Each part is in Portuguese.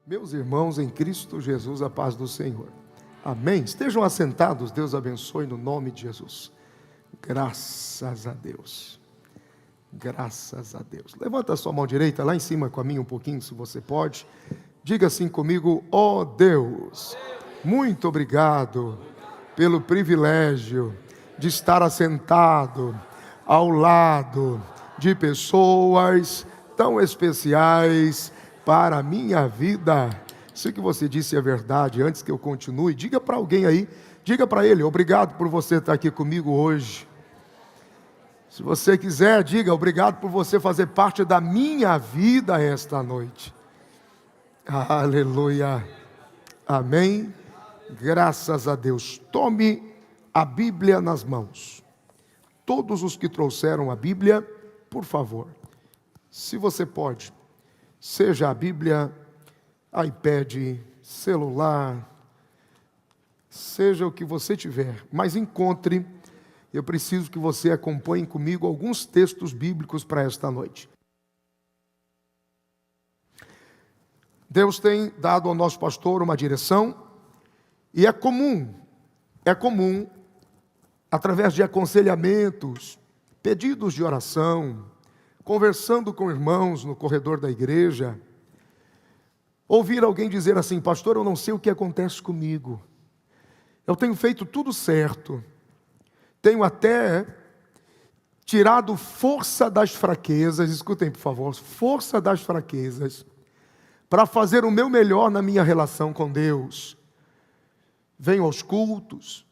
Meus irmãos em Cristo Jesus, a paz do Senhor. Amém? Estejam assentados, Deus abençoe no nome de Jesus. Graças a Deus. Graças a Deus. Levanta a sua mão direita lá em cima com a minha um pouquinho, se você pode. Diga assim comigo: ó Deus, muito obrigado pelo privilégio de estar assentado ao lado de pessoas tão especiais para a minha vida. Se o que você disse é verdade, antes que eu continue, diga para alguém aí, diga para ele: obrigado por você estar aqui comigo hoje. Se você quiser, diga: obrigado por você fazer parte da minha vida esta noite. Aleluia, amém, graças a Deus. Tome a Bíblia nas mãos. Todos os que trouxeram a Bíblia, por favor, se você pode, seja a Bíblia, iPad, celular, seja o que você tiver, mas encontre. Eu preciso que você acompanhe comigo alguns textos bíblicos para esta noite. Deus tem dado ao nosso pastor uma direção, e é comum, através de aconselhamentos, pedidos de oração, conversando com irmãos no corredor da igreja, ouvir alguém dizer assim: pastor, eu não sei o que acontece comigo, eu tenho feito tudo certo, tenho até tirado força das fraquezas, escutem por favor, força das fraquezas, para fazer o meu melhor na minha relação com Deus. Venho aos cultos,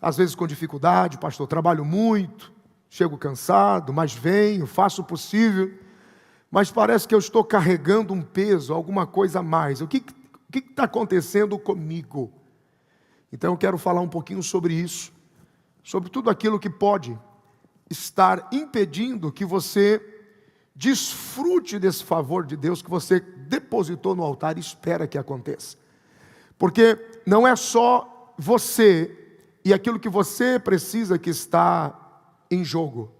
às vezes com dificuldade, pastor, trabalho muito, chego cansado, mas venho, faço o possível, mas parece que eu estou carregando um peso, alguma coisa a mais. O que está acontecendo comigo? Então eu quero falar um pouquinho sobre isso, sobre tudo aquilo que pode estar impedindo que você desfrute desse favor de Deus que você depositou no altar e espera que aconteça. Porque não é só você e aquilo que você precisa que está em jogo,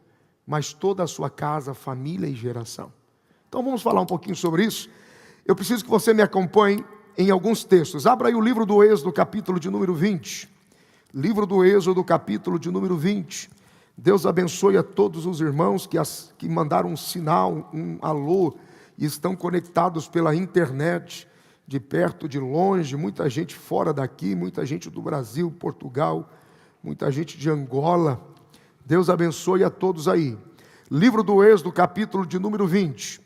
mas toda a sua casa, família e geração. Então vamos falar um pouquinho sobre isso. Eu preciso que você me acompanhe em alguns textos. Abra aí o livro do Êxodo, capítulo de número 20. Livro do Êxodo, capítulo de número 20. Deus abençoe a todos os irmãos que mandaram um sinal, um alô, e estão conectados pela internet, de perto, de longe, muita gente fora daqui, muita gente do Brasil, Portugal, muita gente de Angola. Deus abençoe a todos aí. Livro do Êxodo, capítulo de número 20.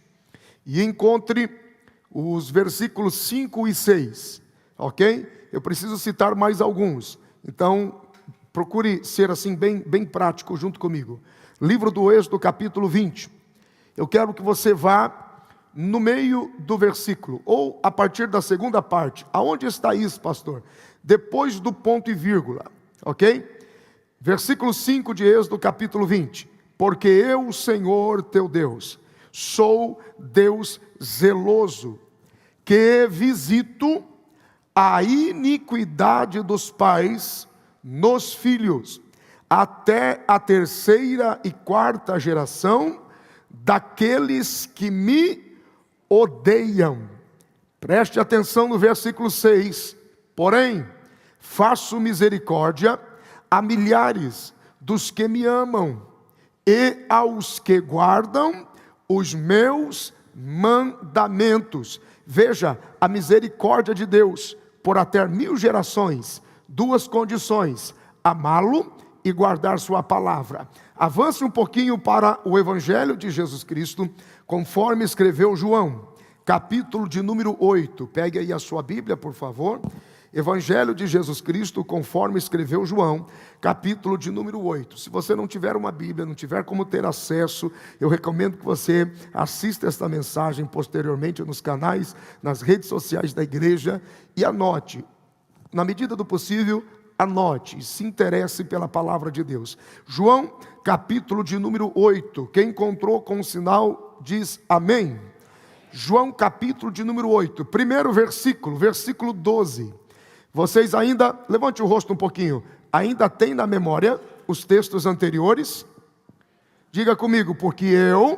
E encontre os versículos 5 e 6. Ok? Eu preciso citar mais alguns. Então, procure ser assim bem prático junto comigo. Livro do Êxodo, capítulo 20. Eu quero que você vá no meio do versículo, ou a partir da segunda parte. Aonde está isso, pastor? Depois do ponto e vírgula. Ok? Versículo 5 de Êxodo, capítulo 20. Porque eu, o Senhor teu Deus, sou Deus zeloso, que visito a iniquidade dos pais nos filhos, até a terceira e quarta geração daqueles que me odeiam. Preste atenção no versículo 6. Porém, faço misericórdia a milhares dos que me amam e aos que guardam os meus mandamentos. Veja, a misericórdia de Deus por até 1000 gerações. Duas condições: amá-lo e guardar sua palavra. Avance um pouquinho para o Evangelho de Jesus Cristo, conforme escreveu João, capítulo de número 8. Pegue aí a sua Bíblia, por favor. Evangelho de Jesus Cristo, conforme escreveu João, capítulo de número 8. Se você não tiver uma Bíblia, não tiver como ter acesso, eu recomendo que você assista esta mensagem posteriormente nos canais, nas redes sociais da igreja, e anote. Na medida do possível, anote e se interesse pela palavra de Deus. João, capítulo de número 8. Quem encontrou com o sinal, diz amém. João, capítulo de número 8. Primeiro versículo, versículo 12. Vocês ainda, levante o rosto um pouquinho, ainda tem na memória os textos anteriores? Diga comigo: porque eu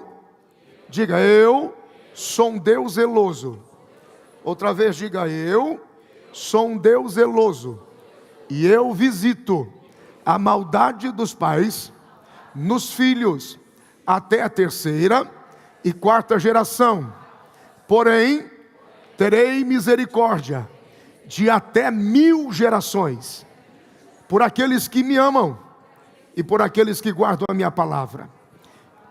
sou um Deus zeloso, Outra vez diga: eu sou um Deus zeloso e eu visito a maldade dos pais nos filhos até a terceira e quarta geração. Porém, terei misericórdia de até 1000 gerações por aqueles que me amam e por aqueles que guardam a minha palavra.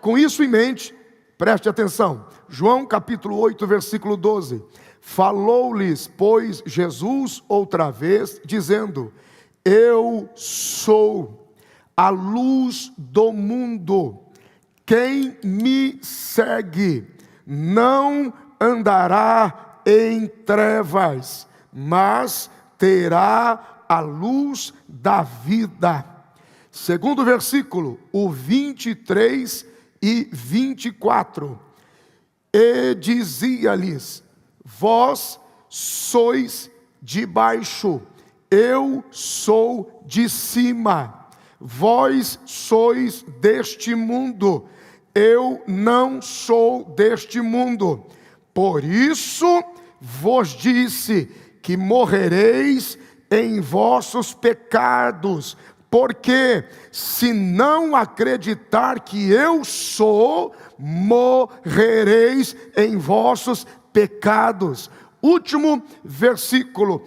Com isso em mente, preste atenção. João capítulo 8, versículo 12. Falou-lhes, pois, Jesus outra vez, dizendo: eu sou a luz do mundo. Quem me segue não andará em trevas, mas terá a luz da vida. Segundo versículo, o 23 e 24. E dizia-lhes: vós sois de baixo, eu sou de cima. Vós sois deste mundo, eu não sou deste mundo. Por isso vos disse que morrereis em vossos pecados, porque se não acreditar que eu sou, morrereis em vossos pecados. Último versículo,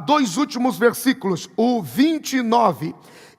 dois últimos versículos, o 29.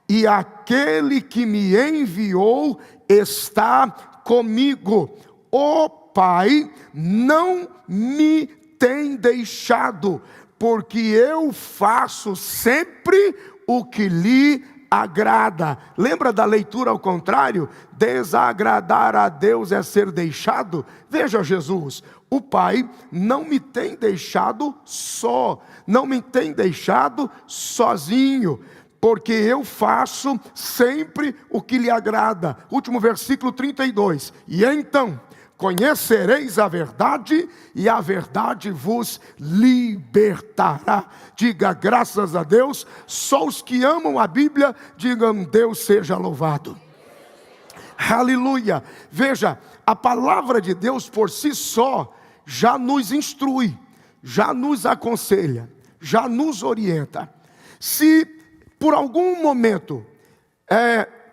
E aquele que me enviou está comigo. O Pai não me tem deixado, porque eu faço sempre o que lhe agrada. Lembra da leitura ao contrário? Desagradar a Deus é ser deixado. Veja Jesus, o Pai não me tem deixado só, não me tem deixado sozinho, porque eu faço sempre o que lhe agrada. Último versículo 32. E então conhecereis a verdade, e a verdade vos libertará. Diga graças a Deus. Só os que amam a Bíblia, digam: Deus seja louvado. Aleluia. Veja, a palavra de Deus por si só já nos instrui, já nos aconselha, já nos orienta. Se por algum momento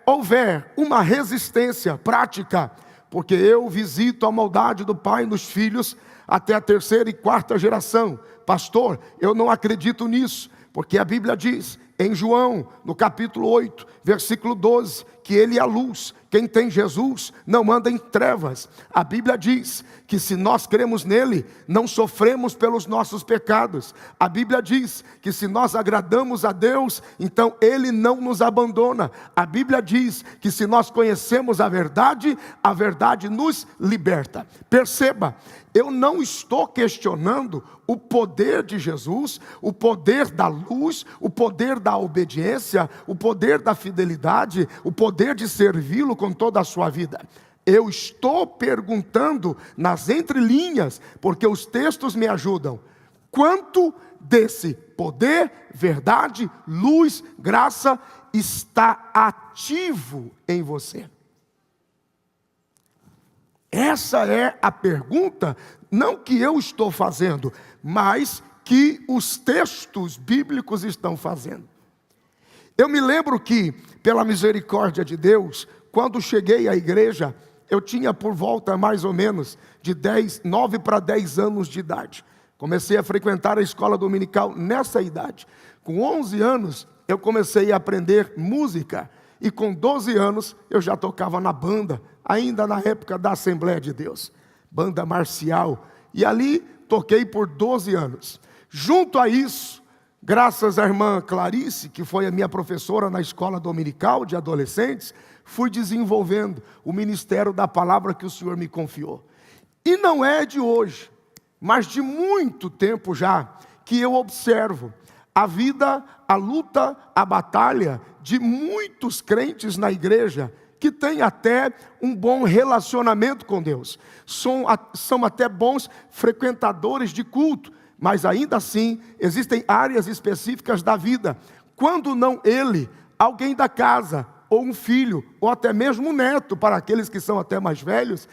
houver uma resistência prática, porque eu visito a maldade do pai nos filhos até a terceira e quarta geração. Pastor, eu não acredito nisso, porque a Bíblia diz em João, no capítulo 8, versículo 12, que Ele é a luz. Quem tem Jesus não anda em trevas. A Bíblia diz que se nós cremos nele, não sofremos pelos nossos pecados. A Bíblia diz que se nós agradamos a Deus, então Ele não nos abandona. A Bíblia diz que se nós conhecemos a verdade nos liberta. Perceba, eu não estou questionando o poder de Jesus, o poder da luz, o poder da obediência, o poder da fidelidade, o poder de servi-lo com toda a sua vida. Eu estou perguntando nas entrelinhas, porque os textos me ajudam: quanto desse poder, verdade, luz, graça está ativo em você? Essa é a pergunta, não que eu estou fazendo, mas que os textos bíblicos estão fazendo. Eu me lembro que, pela misericórdia de Deus, quando cheguei à igreja, eu tinha por volta mais ou menos de 9 para 10 anos de idade. Comecei a frequentar a escola dominical nessa idade. Com 11 anos, eu comecei a aprender música. E com 12 anos, eu já tocava na banda, ainda na época da Assembleia de Deus. Banda marcial. E ali, toquei por 12 anos. Junto a isso, graças à irmã Clarice, que foi a minha professora na escola dominical de adolescentes, fui desenvolvendo o ministério da palavra que o Senhor me confiou. E não é de hoje, mas de muito tempo já, que eu observo a vida, a luta, a batalha de muitos crentes na igreja, que têm até um bom relacionamento com Deus, são até bons frequentadores de culto, mas ainda assim existem áreas específicas da vida, quando não ele, alguém da casa, ou um filho, ou até mesmo um neto, para aqueles que são até mais velhos,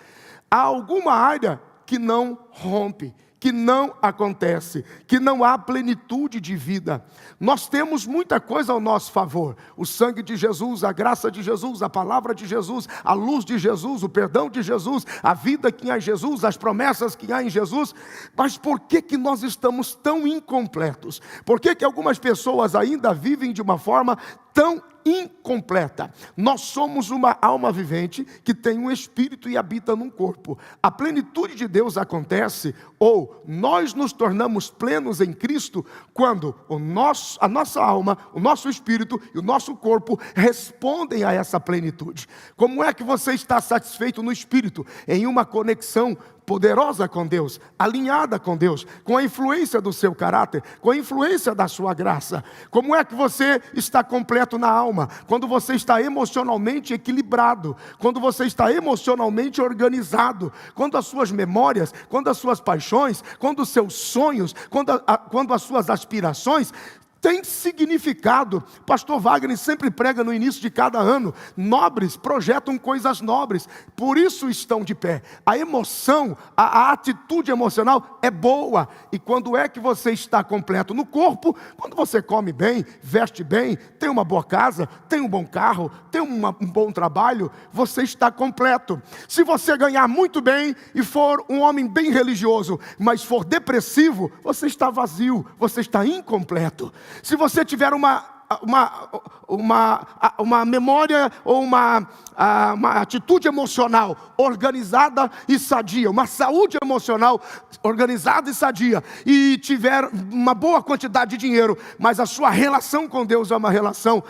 há alguma área que não rompe, que não acontece, que não há plenitude de vida. Nós temos muita coisa ao nosso favor: o sangue de Jesus, a graça de Jesus, a palavra de Jesus, a luz de Jesus, o perdão de Jesus, a vida que há em Jesus, as promessas que há em Jesus. Mas por que nós estamos tão incompletos? Por que algumas pessoas ainda vivem de uma forma tão incompleta? Nós somos uma alma vivente que tem um espírito e habita num corpo. A plenitude de Deus acontece, ou nós nos tornamos plenos em Cristo, quando a nossa alma, o nosso espírito e o nosso corpo respondem a essa plenitude. Como é que você está satisfeito no espírito? Em uma conexão poderosa com Deus, alinhada com Deus, com a influência do seu caráter, com a influência da sua graça. Como é que você está completo na alma? Quando você está emocionalmente equilibrado, quando você está emocionalmente organizado, quando as suas memórias, quando as suas paixões, quando os seus sonhos, quando as suas aspirações tem significado. Pastor Wagner sempre prega no início de cada ano: nobres projetam coisas nobres, por isso estão de pé. A emoção, a atitude emocional é boa. E quando é que você está completo no corpo? Quando você come bem, veste bem, tem uma boa casa, tem um bom carro, tem um bom trabalho, você está completo. Se você ganhar muito bem e for um homem bem religioso, mas for depressivo, você está vazio, você está incompleto. Se você tiver uma memória ou uma atitude emocional organizada e sadia, uma saúde emocional organizada e sadia, e tiver uma boa quantidade de dinheiro, mas a sua relação com Deus é uma relação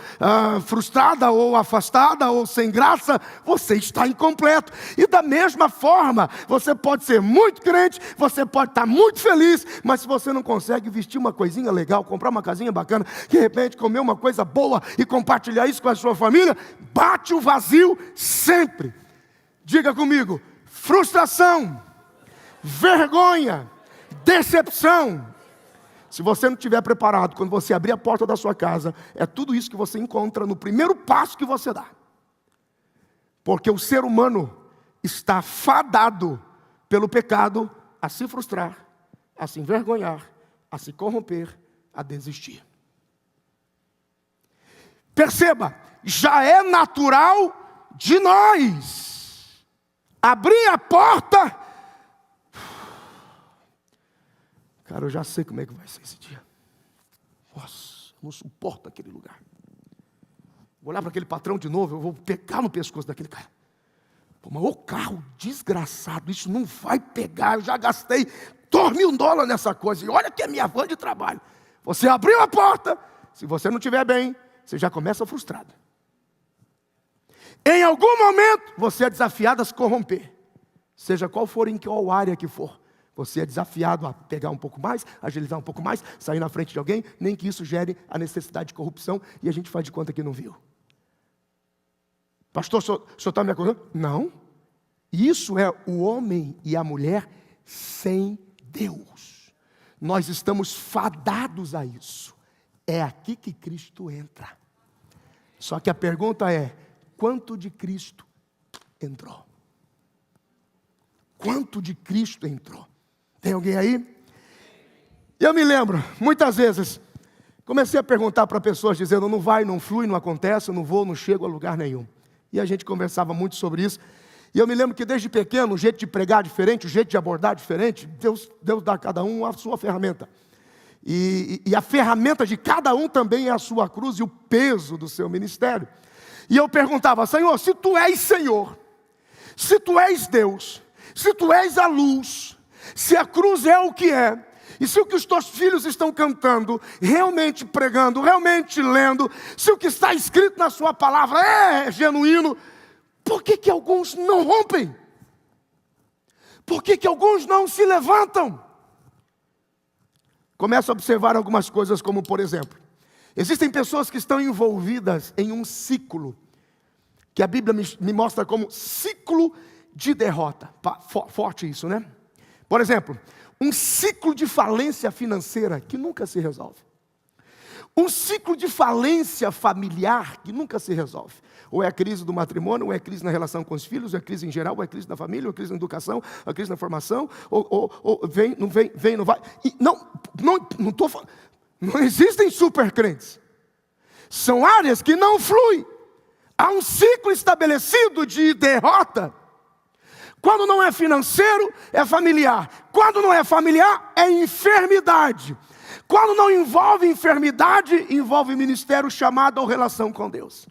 frustrada ou afastada ou sem graça, você está incompleto. E da mesma forma, você pode ser muito crente, você pode estar muito feliz, mas se você não consegue vestir uma coisinha legal, comprar uma casinha bacana, de repente comer uma coisa boa e compartilhar isso com a sua família, bate o vazio sempre. Diga comigo: frustração, vergonha, decepção. Se você não estiver preparado, quando você abrir a porta da sua casa, é tudo isso que você encontra no primeiro passo que você dá. Porque o ser humano está fadado pelo pecado a se frustrar, a se envergonhar, a se corromper, a desistir. Perceba, já é natural de nós abrir a porta. Cara, eu já sei como é que vai ser esse dia. Nossa, eu não suporto aquele lugar. Vou olhar para aquele patrão de novo, eu vou pegar no pescoço daquele cara. Pô, mas o carro desgraçado, isso não vai pegar. Eu já gastei $2.000 nessa coisa. E olha que é minha van de trabalho. Você abriu a porta, se você não estiver bem, você já começa frustrado. Em algum momento, você é desafiado a se corromper. Seja qual for, em qual área que for. Você é desafiado a pegar um pouco mais, agilizar um pouco mais, sair na frente de alguém, nem que isso gere a necessidade de corrupção, e a gente faz de conta que não viu. Pastor, o senhor está me acusando? Não. Isso é o homem e a mulher sem Deus. Nós estamos fadados a isso. É aqui que Cristo entra. Só que a pergunta é: quanto de Cristo entrou? Quanto de Cristo entrou? Tem alguém aí? Eu me lembro, muitas vezes, comecei a perguntar para pessoas dizendo: não vai, não flui, não acontece, eu não vou, não chego a lugar nenhum. E a gente conversava muito sobre isso. E eu me lembro que desde pequeno, o jeito de pregar diferente, o jeito de abordar diferente, Deus dá a cada um a sua ferramenta. E a ferramenta de cada um também é a sua cruz e o peso do seu ministério. E eu perguntava: Senhor, se Tu és Senhor, se Tu és Deus, se Tu és a luz, se a cruz é o que é, e se o que os Teus filhos estão cantando, realmente pregando, realmente lendo, se o que está escrito na Sua palavra é genuíno, por que alguns não rompem? Por que alguns não se levantam? Começa a observar algumas coisas, como por exemplo, existem pessoas que estão envolvidas em um ciclo, que a Bíblia me mostra como ciclo de derrota. Forte isso, né? Por exemplo, um ciclo de falência financeira que nunca se resolve. Um ciclo de falência familiar que nunca se resolve. Ou é a crise do matrimônio, ou é a crise na relação com os filhos, ou é a crise em geral, ou é a crise na família, ou é a crise na educação, ou é a crise na formação, ou vem, não vai. E não existem super crentes. São áreas que não fluem. Há um ciclo estabelecido de derrota. Quando não é financeiro, é familiar. Quando não é familiar, é enfermidade. Quando não envolve enfermidade, envolve ministério, chamado ou relação com Deus.